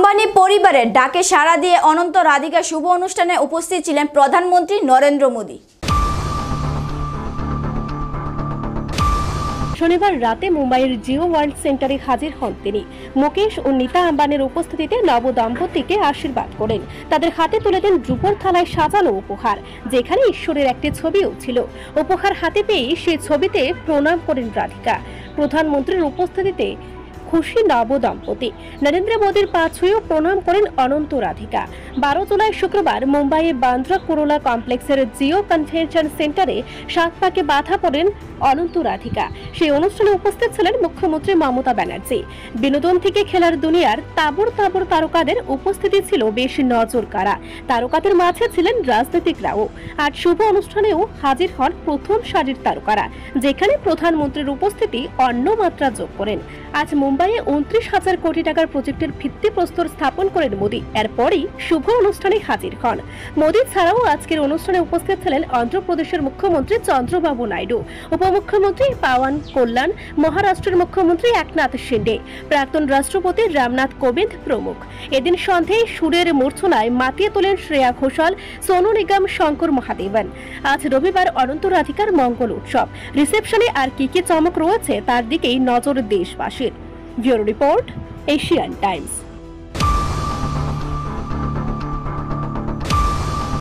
আম্বানি পরিবারের ডাকে সাড়া দিয়ে অনন্ত রাধিকা শুভ অনুষ্ঠানে উপস্থিত ছিলেন প্রধানমন্ত্রী নরেন্দ্র মোদী। শনিবার রাতে মুম্বাইয়ের জিও ওয়ার্ল্ড সেন্টারে হাজির হন তিনি। মুকেশ ও নীতা আম্বানির উপস্থিতিতে নব দম্পতিকে আশীর্বাদ করেন। তাদের হাতে তুলে দেন রূপোর থালায় সাজানো উপহার, যেখানে ঈশ্বরের একটি ছবিও ছিল। উপহার হাতে পেয়ে সেই ছবিতে প্রণাম করেন রাধিকা। প্রধানমন্ত্রীর উপস্থিতিতে খুশি নব দম্পতি। নরেন্দ্র মোদীর পা ছুঁয়েও প্রণাম করেন অনন্ত রাধিকা। 12 জুলাই শুক্রবার মুম্বাইয়ে বান্দ্রা কুরলা কমপ্লেক্সের জিও কনভেনশন সেন্টারে 7 পাকে বাধা পড়েন অনন্ত রাধিকা। সেই অনুষ্ঠানে উপস্থিত ছিলেন মুখ্যমন্ত্রী মমতা ব্যানার্জি। বিনোদন থেকে খেলার দুনিয়ার তাবড় তাবড় তারকাদের উপস্থিতি ছিল বেশ নজর কাড়া। তারকাদের মাঝে ছিলেন রাজনীতিকরাও। আজ শুভ অনুষ্ঠানেও হাজির হন প্রথম সারির তারকারা, যেখানে প্রধানমন্ত্রীর উপস্থিতি অন্য মাত্রা যোগ করেন। আজ মুম্বাইয়ে 29,000 কোটি টাকার প্রজেক্টের ভিত্তিপ্রস্তর স্থাপন করেন মোদী। এরপরই শুভ অনুষ্ঠানে হাজির হন মোদী। ছাড়াও আজকের অনুষ্ঠানে উপস্থিত ছিলেন অন্ধ্রপ্রদেশের মুখ্যমন্ত্রী চন্দ্রবাবু নাইডু, উপমুখ্যমন্ত্রী পাওয়ান কল্যাণ, মহারাষ্ট্রের মুখ্যমন্ত্রী একনাথ শিন্ডে, প্রাক্তন রাষ্ট্রপতি রামনাথ কোবিন্দ প্রমুখ। এদিন সন্ধ্যায় সুরের মূর্ছনায় মাতিয়ে তোলেন শ্রেয়া ঘোষাল, সোনু নিগম, শঙ্কর মহাদেবন। আজ রবিবার অনন্ত রাধিকার মঙ্গল উৎসব। রিসেপশনে আর কি কি চমক রয়েছে তার দিকেই নজর দেশবাসীর। Bureau report, Asian Times.